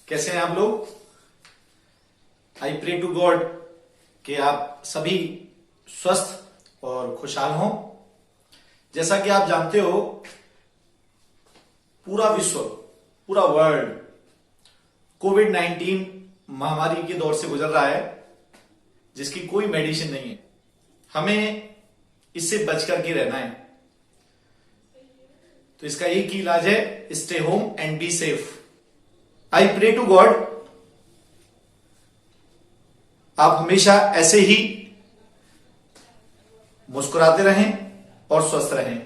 कैसे हैं आप लोग। आई प्रे टू गॉड कि आप सभी स्वस्थ और खुशहाल हों। जैसा कि आप जानते हो, पूरा विश्व, पूरा वर्ल्ड कोविड-19 महामारी के दौर से गुजर रहा है, जिसकी कोई मेडिसिन नहीं है। हमें इससे बच करके रहना है। तो इसका एक ही इलाज है, stay home and be safe. I pray to God आप हमेशा ऐसे ही मुस्कुराते रहें और स्वस्थ रहें।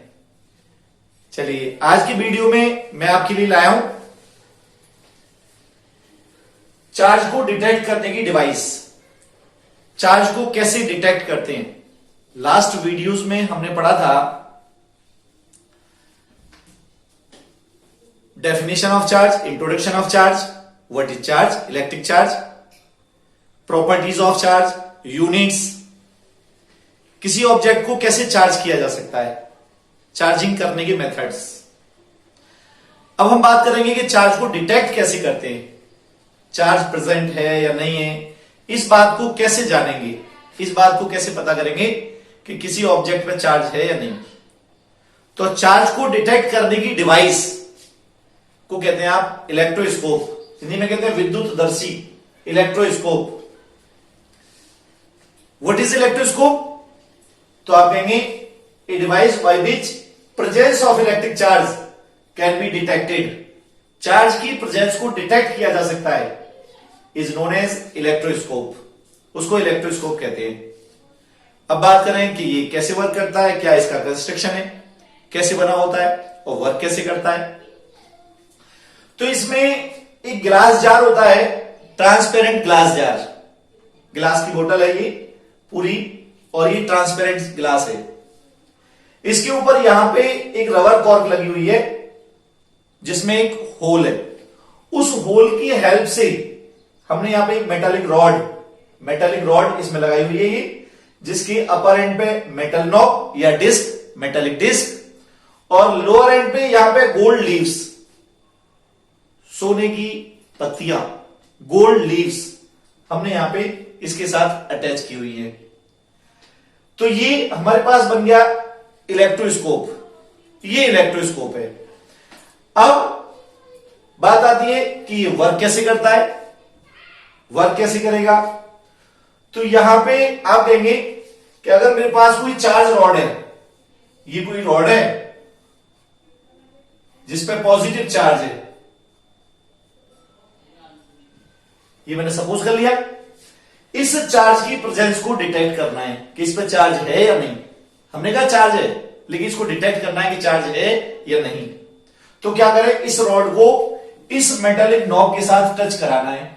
चलिए, आज की वीडियो में मैं आपके लिए लाया हूं चार्ज को डिटेक्ट करने की डिवाइस। चार्ज को कैसे डिटेक्ट करते हैं। लास्ट वीडियोस में हमने पढ़ा था definition of charge, introduction of charge, what is charge, electric charge, properties of charge, units, किसी ऑब्जेक्ट को कैसे चार्ज किया जा सकता है, चार्जिंग करने के मेथड्स। अब हम बात करेंगे कि चार्ज को डिटेक्ट कैसे करते हैं, चार्ज प्रेजेंट है या नहीं है, इस बात को कैसे जानेंगे, इस बात को कैसे पता करेंगे कि किसी ऑब्जेक्ट में चार्ज है या नहीं। तो चार्ज को डिटेक्ट करने की डिवाइस को कहते हैं आप इलेक्ट्रोस्कोप, हिंदी में कहते हैं विद्युतदर्शी, इलेक्ट्रोस्कोप। What is electroscope? तो आप कहेंगे a device by which presence of electric charge can be detected. Charge की प्रेजेंस को डिटेक्ट किया जा सकता है, इज नोन एज इलेक्ट्रोस्कोप, उसको इलेक्ट्रोस्कोप कहते हैं। अब बात करें कि ये कैसे वर्क करता है, क्या इसका कंस्ट्रक्शन है, कैसे बना होता है और वर्क कैसे करता है। तो इसमें एक ग्लास जार होता है, ट्रांसपेरेंट ग्लास जार, ग्लास की बोतल है ये पूरी, और ये ट्रांसपेरेंट ग्लास है। इसके ऊपर यहां पे एक रबर कॉर्क लगी हुई है जिसमें एक होल है। उस होल की हेल्प से हमने यहां पे एक मेटालिक रॉड इसमें लगाई हुई है ये, जिसके अपर एंड पे मेटल नॉब या डिस्क, मेटालिक डिस्क, और लोअर एंड पे यहां पे गोल्ड लीव्स, सोने की पत्तियां, गोल्ड लीव्स हमने यहां पे इसके साथ अटैच की हुई है। तो ये हमारे पास बन गया इलेक्ट्रोस्कोप। ये इलेक्ट्रोस्कोप है। अब बात आती है कि ये वर्क कैसे करता है, वर्क कैसे करेगा। तो यहां पे आप कहेंगे कि अगर मेरे पास कोई चार्ज रॉड है, ये कोई रॉड है जिसपे पॉजिटिव चार्ज है, ये मैंने सपोज कर लिया। इस चार्ज की प्रेजेंस को डिटेक्ट करना है कि इस पर चार्ज है या नहीं। हमने कहा चार्ज है, लेकिन इसको डिटेक्ट करना है कि चार्ज है या नहीं। तो क्या करें, इस रॉड को इस मेटालिक नॉब के साथ टच कराना है।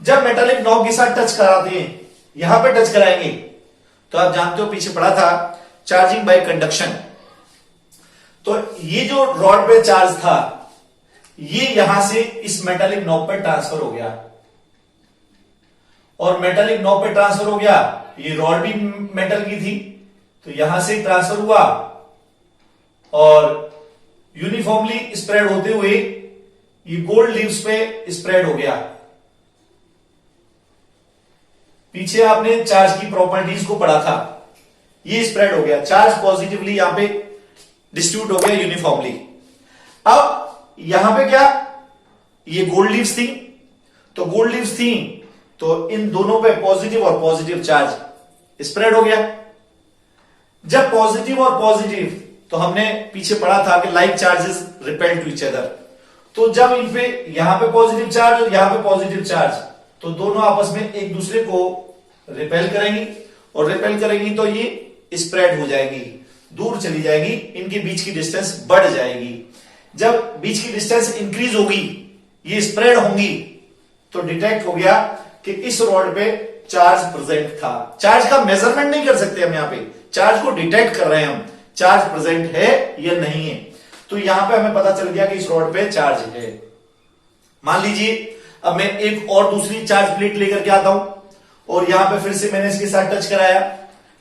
जब मेटालिक नॉब के साथ टच कराते हैं, यहां पे टच कराएंगे, तो आप जानते हो पीछे पढ़ा था चार्जिंग बाय कंडक्शन। तो ये जो रॉड पे चार्ज था, ये यहां से इस मेटालिक नॉब पर ट्रांसफर हो गया, और मेटालिक नॉब पे ट्रांसफर हो गया। ये रॉड भी मेटल की थी, तो यहां से ट्रांसफर हुआ और यूनिफॉर्मली स्प्रेड होते हुए ये गोल्ड लीव्स पे स्प्रेड हो गया। पीछे आपने चार्ज की प्रॉपर्टीज को पढ़ा था, ये स्प्रेड हो गया, चार्ज पॉजिटिवली यहां पे डिस्ट्रीब्यूट हो गया यूनिफॉर्मली। अब यहां पे क्या, ये गोल्ड लीव्स थी, तो गोल्ड लीव्स थी तो इन दोनों पे पॉजिटिव और पॉजिटिव चार्ज स्प्रेड हो गया। जब पॉजिटिव और पॉजिटिव, तो हमने पीछे पढ़ा था कि like charges repel to each other. तो जब इन पे यहां पे पॉजिटिव चार्ज और यहां पे पॉजिटिव चार्ज, तो दोनों आपस में एक दूसरे को रिपेल करेंगी, और रिपेल करेंगी तो ये स्प्रेड हो जाएगी, दूर चली जाएगी, इनके बीच की डिस्टेंस बढ़ जाएगी। जब बीच की डिस्टेंस इंक्रीज होगी, ये स्प्रेड होंगी, तो डिटेक्ट हो गया कि इस रॉड पे चार्ज प्रेजेंट था। चार्ज का मेजरमेंट नहीं कर सकते हम, यहां पे चार्ज को डिटेक्ट कर रहे हैं हम, चार्ज प्रेजेंट है या नहीं है। तो यहां पे हमें पता चल गया कि इस रॉड पे चार्ज है। मान लीजिए अब मैं एक और दूसरी चार्ज प्लेट लेकर के आता हूं, और यहां पे फिर से मैंने इसके साथ टच कराया,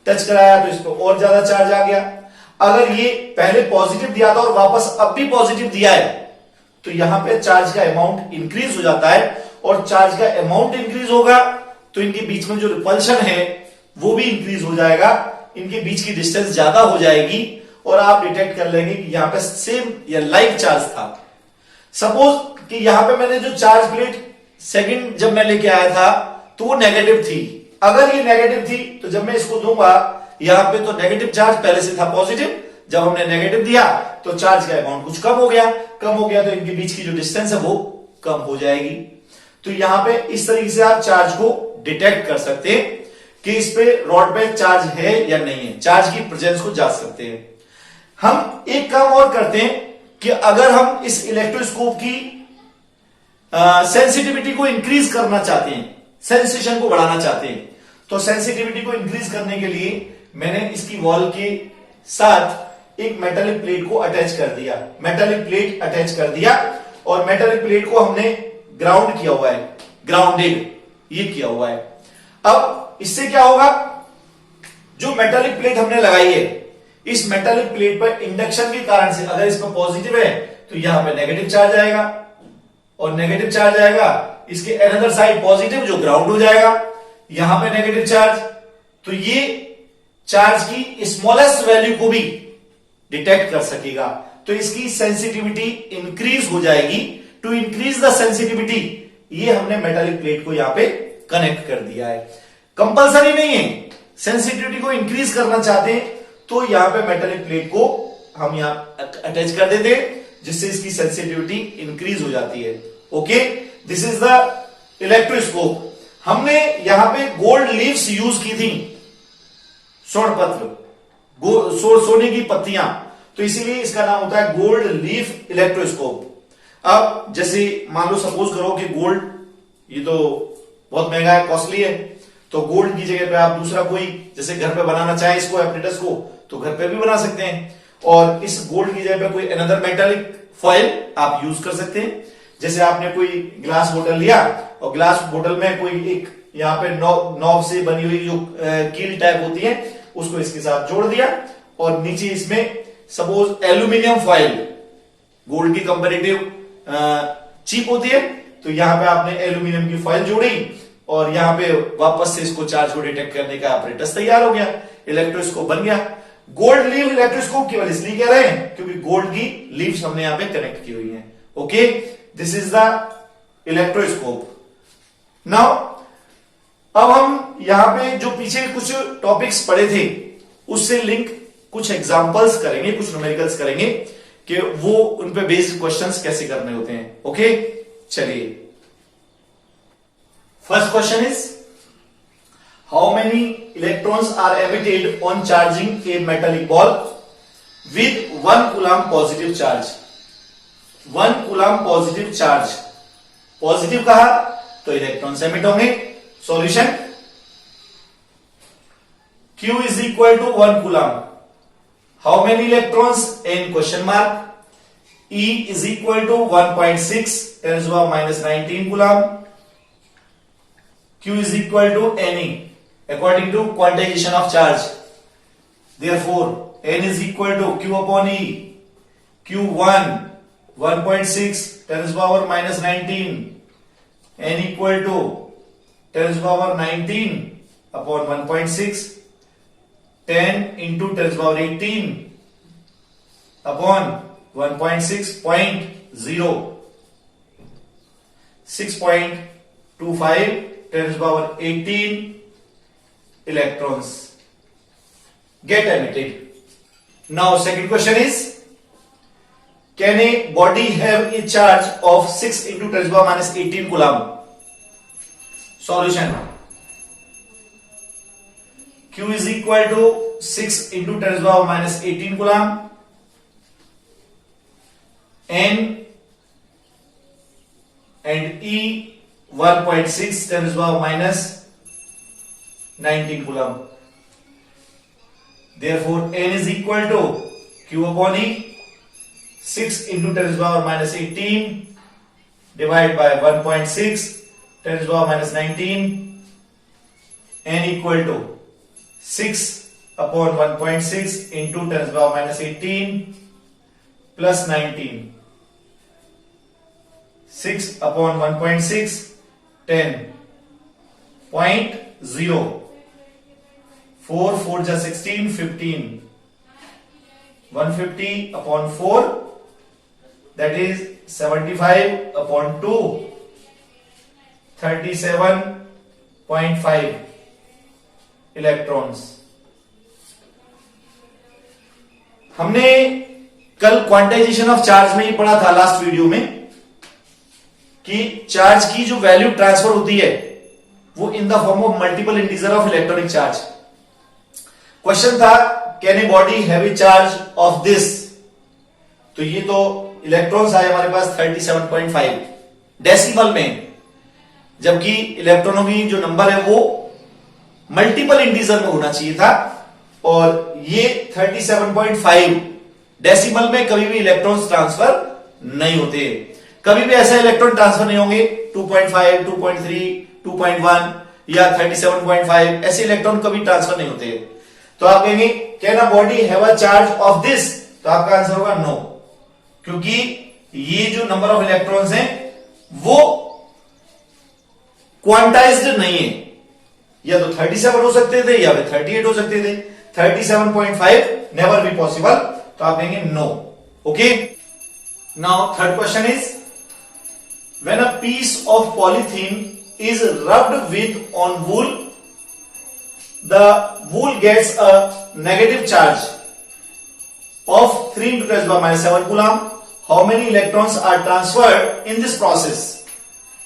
टच कराया तो इस पर और ज्यादा चार्ज आ गया। अगर ये पहले पॉजिटिव दिया था और वापस अब भी पॉजिटिव दिया है तो यहां पे चार्ज का अमाउंट इंक्रीज हो जाता है, और चार्ज का अमाउंट इंक्रीज होगा तो इनके बीच में जो रिपल्शन है वो भी इंक्रीज हो जाएगा, इनके बीच की डिस्टेंस ज्यादा हो जाएगी और आप डिटेक्ट कर लेंगे कि यहां पे सेम या लाइक चार्ज था। सपोज कि यहां पे मैंने जो चार्ज प्लेट सेकंड जब मैं लेके आया था तो वो नेगेटिव थी। अगर ये नेगेटिव थी तो जब मैं इसको दूंगा यहां पे तो नेगेटिव चार्ज पहले से था पॉजिटिव, जब हमने नेगेटिव दिया तो चार्ज का अमाउंट कुछ कम हो गया तो इनके बीच की जो डिस्टेंस है वो कम हो जाएगी। तो यहां पे इस तरीके से आप चार्ज को डिटेक्ट कर सकते हैं कि इस पे रॉड पे चार्ज है या नहीं है, चार्ज की प्रेजेंस को जांच सकते हैं। हम एक काम और करते हैं कि अगर हम इस इलेक्ट्रोस्कोप की सेंसिटिविटी को इंक्रीज करना चाहते हैं, सेंसेशन को बढ़ाना चाहते हैं, तो सेंसिटिविटी को इंक्रीज करने के लिए मैंने इसकी वॉल के साथ एक मेटालिक प्लेट को अटैच कर दिया, मेटालिक प्लेट अटैच कर दिया और मेटालिक प्लेट को हमने ग्राउंड किया हुआ है, ग्राउंडेड ये किया हुआ है। अब इससे क्या होगा, जो मेटालिक प्लेट हमने लगाई है इस मेटालिक प्लेट पर इंडक्शन के कारण से अगर इसमें पॉजिटिव है तो यहां पे नेगेटिव चार्ज आएगा और नेगेटिव चार्ज आएगा, इसके अनदर साइड पॉजिटिव जो ग्राउंड हो जाएगा, यहां पे नेगेटिव चार्ज, तो ये चार्ज की स्मॉलेस्ट वैल्यू को भी डिटेक्ट कर सकेगा। तो इसकी सेंसिटिविटी इंक्रीज हो जाएगी। टू इंक्रीज द सेंसिटिविटी ये हमने मेटालिक प्लेट को यहां पे कनेक्ट कर दिया है। कंपलसरी नहीं है, सेंसिटिविटी को इंक्रीज करना चाहते हैं तो यहां पे मेटालिक प्लेट को हम यहां अटैच कर देते हैं जिससे इसकी सेंसिटिविटी इंक्रीज हो जाती है। Okay, this is the electroscope. हमने यहां पे गोल्ड लीव्स यूज की थी, स्वर्ण सोने की पत्तियां, तो इसीलिए इसका नाम होता है गोल्ड लीफ इलेक्ट्रोस्कोप। अब जैसे मान लो सपोज करो कि गोल्ड ये तो बहुत महंगा है, कॉस्टली है, तो गोल्ड की जगह पे आप दूसरा कोई जैसे घर पे बनाना चाहे इसको एपरेटस को तो घर पे भी बना सकते हैं, और इस गोल्ड की जगह पे कोई अनदर मेटालिक फॉइल आप यूज कर सकते हैं। जैसे आपने कोई ग्लास बोतल लिया और ग्लास बोतल में कोई एक यहाँ पे नॉब से बनी हुई जो कील टाइप होती है उसको इसके साथ जोड़ दिया और नीचे इसमें सपोज एल्यूमिनियम फॉइल, गोल्ड की कंपेरेटिव चीप होती है, तो यहां पे आपने एल्यूमिनियम की फॉइल जोड़ी और यहां पे वापस से इसको चार्ज को डिटेक्ट करने का ऑपरेटस तैयार हो गया, इलेक्ट्रोस्कोप बन गया। गोल्ड लीव इलेक्ट्रोस्कोप केवल इसलिए कह रहे हैं क्योंकि गोल्ड की लीव्स हमने यहां पे कनेक्ट की हुई हैं। Okay, this is the electroscope. Now अब हम यहां पे जो पीछे कुछ टॉपिक्स पढ़े थे उससे लिंक कुछ एग्जांपल्स करेंगे, कुछ न्यूमेरिकल्स करेंगे कि वो उन पे बेस्ड क्वेश्चंस कैसे करने होते हैं। ओके, चलिए first question is how many electrons are emitted on charging a metallic ball with 1 coulomb positive charge. 1 coulomb positive charge, positive कहा तो इलेक्ट्रॉन्स एमिट होंगे। Solution Q is equal to 1 coulomb. How many electrons in question mark? E is equal to 1.6 10 to the power minus 19 coulomb. Q is equal to Ne according to quantization of charge. Therefore, N is equal to Q upon E. Q1 1.6 10 to the power minus 19. N equal to 10 to the power 19 upon 1.6. 10 into 10 to the power 18 upon 1.6.0 6.25 10 to the power 18 electrons get emitted. Now second question is, can a body have a charge of 6 into 10 to the power minus 18 coulomb? Solution Q is equal to 6 into 10 to the power minus 18 coulomb. N and E 1.6 10 to the power minus 19 coulomb. Therefore, N is equal to Q upon E 6 into 10 to the power minus 18 divided by 1.6 10 to the power minus 19. N equal to 6 upon 1.6 into 10 to the power minus 18 plus 19. 6 upon 1.6, 10.0. 4, 4 जा 16, 15. 150 upon 4, that is 75 upon 2, 37.5 electrons. हमने कल quantization of charge में ही पढ़ा था last video में कि charge की जो वैल्यू ट्रांसफर होती है वो in the form of multiple integer of electronic charge. Question था can a body have a charge of this, तो ये तो इलेक्ट्रॉन्स आए हमारे पास 37.5 डेसिमल में, जबकि इलेक्ट्रॉनों की जो नंबर है वो मल्टीपल इंटीजर में होना चाहिए था, और ये 37.5 डेसिमल में कभी भी इलेक्ट्रॉन्स ट्रांसफर नहीं होते। कभी भी ऐसा इलेक्ट्रॉन ट्रांसफर नहीं होंगे 2.5, 2.3, 2.1 या 37.5, ऐसे इलेक्ट्रॉन कभी ट्रांसफर नहीं होते। तो आप कहेंगे can a body have a charge of this, तो आपका आंसर होगा नो, क्योंकि ये जो नंबर ऑफ इलेक्ट्रॉन्स हैं वो क्वांटाइज्ड नहीं है, या तो 37 हो सकते थे या फिर 38 हो सकते थे। 37.5 नेवर बी पॉसिबल, तो आप कहेंगे no. Okay, now third question is when a piece of polythene is rubbed with on wool, the wool gets a negative charge of 3 into 10 to the power minus 7 coulomb. How many electrons are transferred in this process?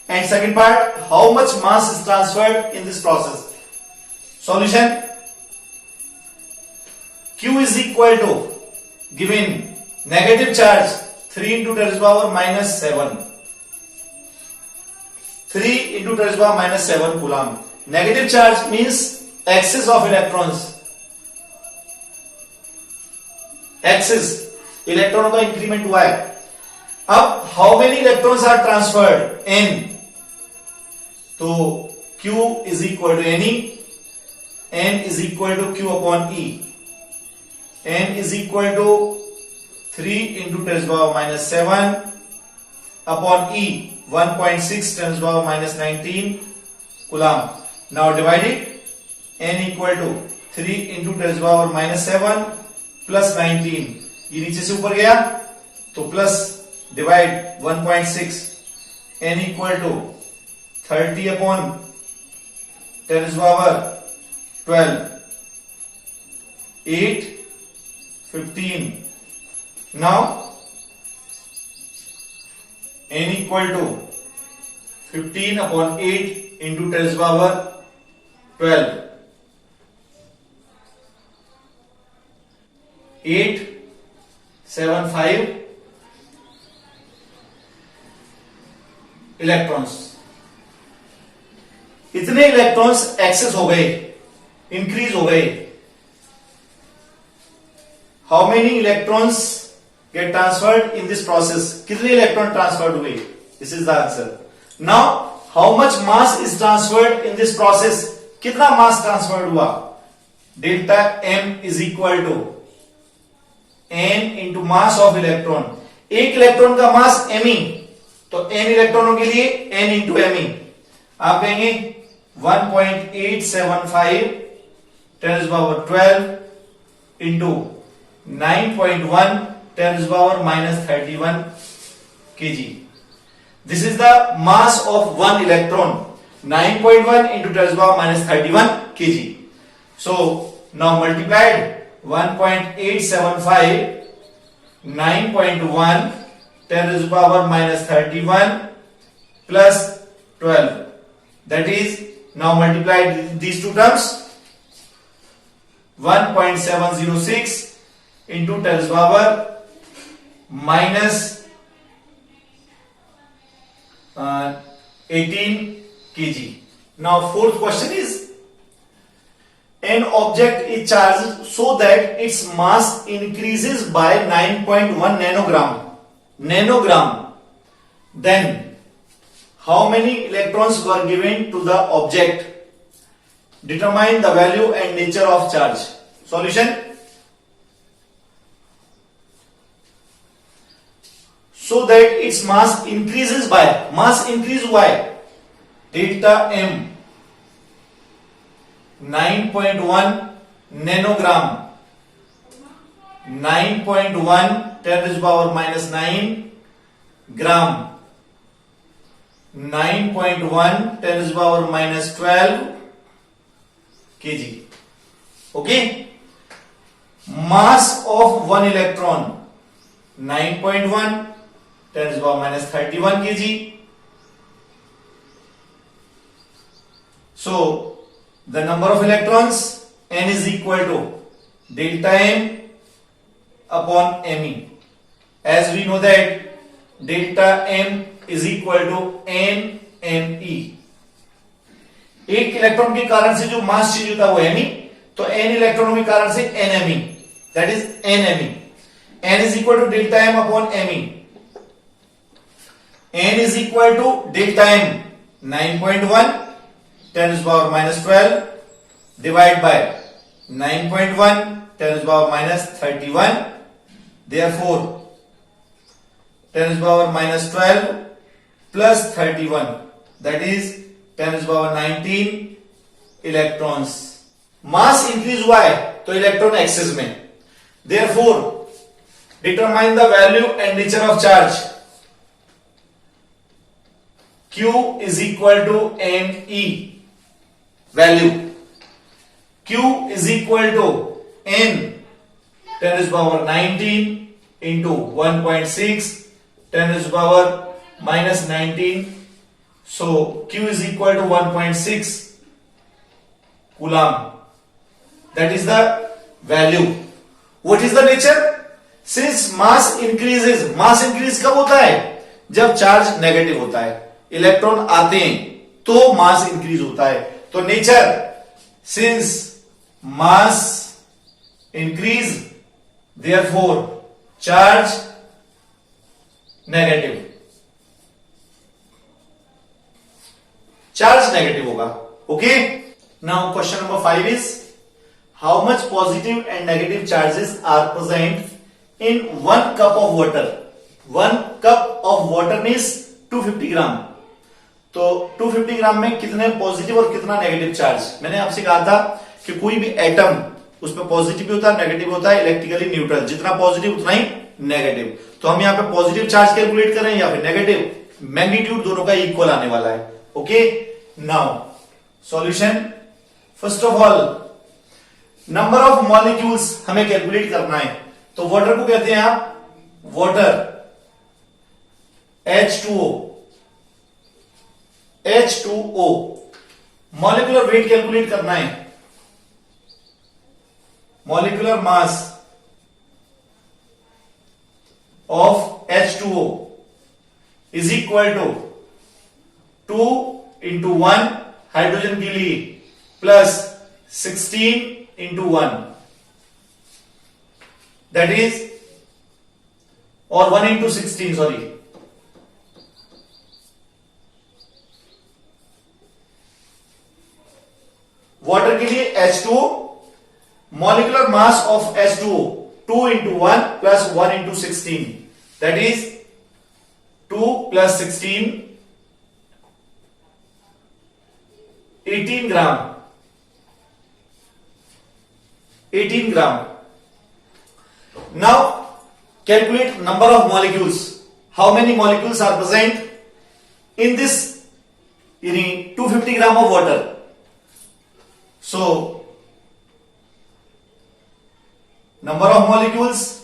And second part, how much mass is transferred in this process? Solution: Q is equal to, given negative charge 3 into 10 to the power minus 7. 3 into 10 to the power minus 7 coulomb. Negative charge means excess of electrons. Excess इलेक्ट्रॉनों का increment हुआ है। अब how many electrons are transferred, n, तो Q is equal to n e, n is equal to Q upon E, n is equal to 3 into 10 to the power minus 7 upon E 1.6 10 to the power minus 19 coulomb. Now divide it, n equal to 3 into 10 to the power minus 7 plus 19, ये नीचे से ऊपर गया तो plus divide 1.6, n equal to 30 upon 10 to the power 12, 8, 15. Now n equal to 15 upon 8 into 10 to the power 12, 875 electrons. इतने electrons excess हो गए, increase हो गए। How many electrons get transferred in this process, कितने इलेक्ट्रॉन ट्रांसफर्ड हुए, this is the answer. Now how much mass is transferred in this process, कितना मास transferred हुआ, delta m is equal to n into mass of electron. एक electron का mass me, तो n इलेक्ट्रॉनों के लिए n इंटू me। आप कहेंगे 1.875 10 to the power 12 into 9.1 10 to the power minus 31 kg. This is the mass of one electron, 9.1 into 10 to the power minus 31 kg. So now multiplied 1.875 9.1 10 to the power minus 31 plus 12, that is now multiplied these two terms, 1.706 into 10 to the power minus 18 kg. Now fourth question is, an object is charged so that its mass increases by 9.1 nanogram. Then how many electrons were given to the object? Determine the value and nature of charge. Solution, so that its mass increases by, mass increase by delta m 9.1 nanogram, 9.1 10 to the power minus 9 gram, 9.1 10 to the power minus 12 kg. Okay, mass of one electron 9.1 10 to the power minus 31 kg. So the number of electrons n is equal to delta m upon me. As we know that delta m is equal to n me. एक electron के कारण से जो mass change होता है वो me, तो n इलेक्ट्रॉनों के कारण से nme, that is nme. n is equal to delta m upon me. n is equal to delta m 9.1 10 to the power minus 12 divide by 9.1 10 to the power minus 31. Therefore 10 to the power minus 12 plus 31, that is 10 to the power 19 electrons. Mass increase हुआ है तो electron access में. Therefore determine the value and nature of charge. Q is equal to ne. Value Q is equal to n 10 to the power 19 into 1.6 10 to the power minus 19. So Q is equal to 1.6 coulomb. That is the value. What is the nature? Since mass increases, mass increase कब होता है? जब charge negative होता है, electron आते हैं तो मास increase होता है. तो nature, since mass increase therefore charge negative, charge negative होगा. Okay, now question number 5 is how much positive and negative charges are present in 1 cup of water. 1 cup of water means 250 ग्राम. तो 250 ग्राम में कितने positive और कितना negative charge. मैंने आपसे कहा था कि कोई भी एटम उसमें पॉजिटिव भी होता है, नेगेटिव होता है, इलेक्ट्रिकली न्यूट्रल, जितना पॉजिटिव उतना ही नेगेटिव. तो हम यहाँ पे पॉजिटिव चार्ज कैलकुलेट करें या फिर नेगेटिव, मैग्नीट्यूड दोनों का इक्वल आने वाला है. Okay, now solution. First of all number of molecules हमें कैलकुलेट करना है. तो वाटर को कहते हैं आप water, H2O. H2O. Molecular weight calculate करना है. Molecular mass of H2O is equal to 2 into 1 hydrogen के लिए plus 16 into 1, that is, or 1 into 16, sorry. Water के लिए H2O, molecular mass of H2O 2 into 1 plus 1 into 16, that is 2 plus 16 18 gram. 18 gram. Now calculate number of molecules. How many molecules are present in this 250 gram of water? So number of molecules,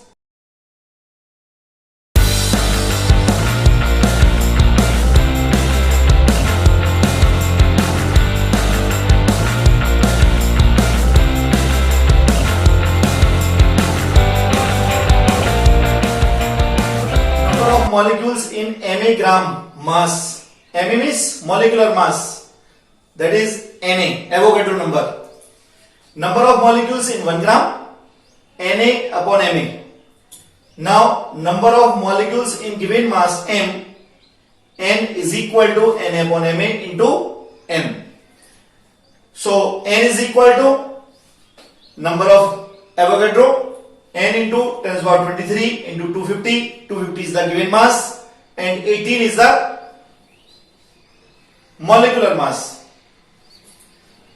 molecules in ma gram mass. Ma means molecular mass, that is Na, Avogadro number. Number of molecules in 1 gram, Na upon Ma. Now number of molecules in given mass m, n is equal to Na upon Ma into m. So n is equal to number of Avogadro, n into 10 to the power 23 into 250. 250 is the given mass and 18 is the molecular mass.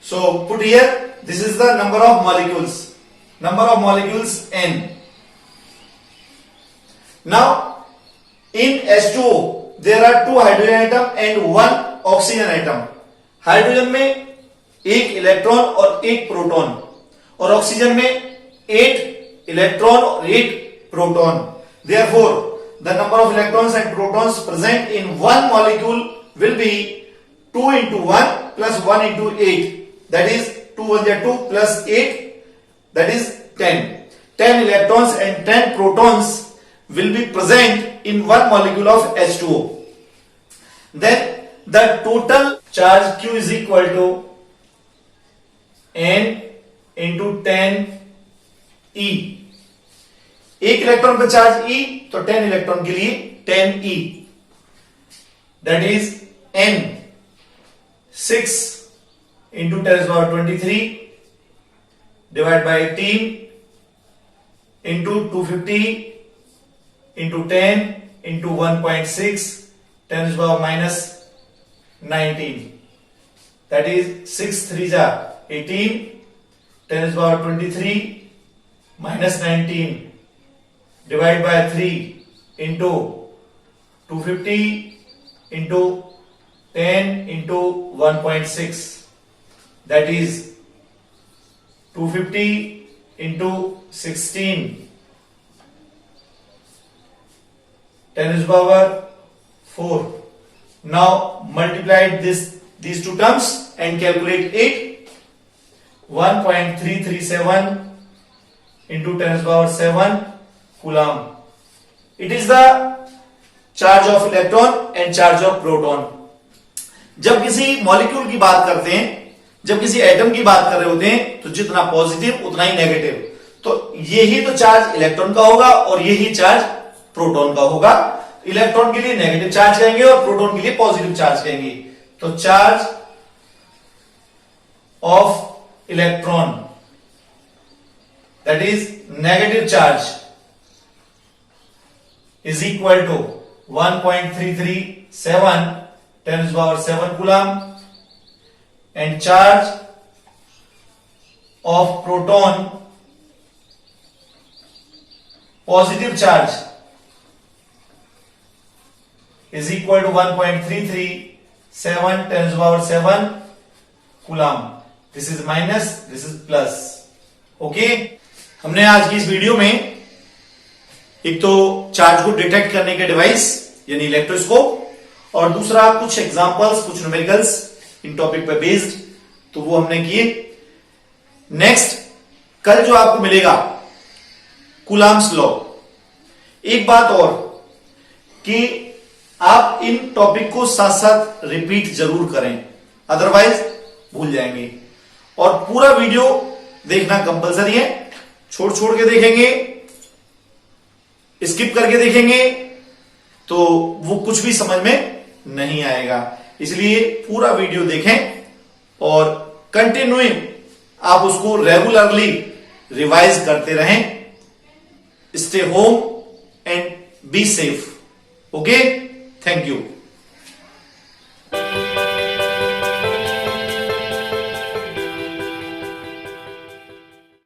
So put here, this is the number of molecules. Number of molecules n. Now in H2O there are 2 hydrogen atom and 1 oxygen atom. Hydrogen में 1 electron और 1 proton और oxygen में 8 electron और 8 proton. Therefore, the number of electrons and protons present in one molecule will be 2 into 1 plus 1 into 8. That is 2 1 2 plus 8. That is 10. 10 electrons and 10 protons will be present in one molecule of H2O. Then the total charge Q is equal to n into 10 E. एक electron पर charge E तो 10 electron के लिए 10 E. That is n 6 into 10 to the power 23 divided by 18 into 250 into 10 into 1.6 10 to the power minus 19. That is 6 3 ja 18 10 to the power 23 minus 19 divided by 3 into 250 into 10 into 1.6. That is 250 into 16 10 to the power 4. Now multiply these two terms and calculate it. 1.337 into 10 to the power 7 coulomb. It is the charge of electron and charge of proton. जब किसी molecule की बात करते हैं, जब किसी atom की बात कर रहे होते हैं, तो जितना पॉजिटिव उतना ही नेगेटिव. तो यही तो चार्ज इलेक्ट्रॉन का होगा और यही चार्ज प्रोटॉन का होगा. इलेक्ट्रॉन के लिए नेगेटिव चार्ज कहेंगे और प्रोटॉन के लिए पॉजिटिव चार्ज कहेंगे. तो charge of electron that is negative charge is equal to 1.337 10 to the power 7 coulomb and charge of proton positive charge is equal to 1.337 10 to the power 7 coulomb. This is minus, this is plus. Okay, हमने आज की इस video में एक तो charge को detect करने के डिवाइस यानी इलेक्ट्रोस्कोप और दूसरा कुछ एग्जांपल्स, कुछ न्यूमेरिकल्स इन टॉपिक पे बेस्ड, तो वो हमने किए. नेक्स्ट कल जो आपको मिलेगा कूलम्ब्स लॉ. एक बात और कि आप इन टॉपिक को साथ साथ रिपीट जरूर करें, अदरवाइज भूल जाएंगे. और पूरा वीडियो देखना कंपलसरी है. छोड़ छोड़ के देखेंगे, स्किप करके देखेंगे तो वो कुछ भी समझ में नहीं आएगा. इसलिए पूरा वीडियो देखें और कंटिन्यूइंग आप उसको रेगुलरली रिवाइज करते रहें. Stay home and be safe. Okay, thank you.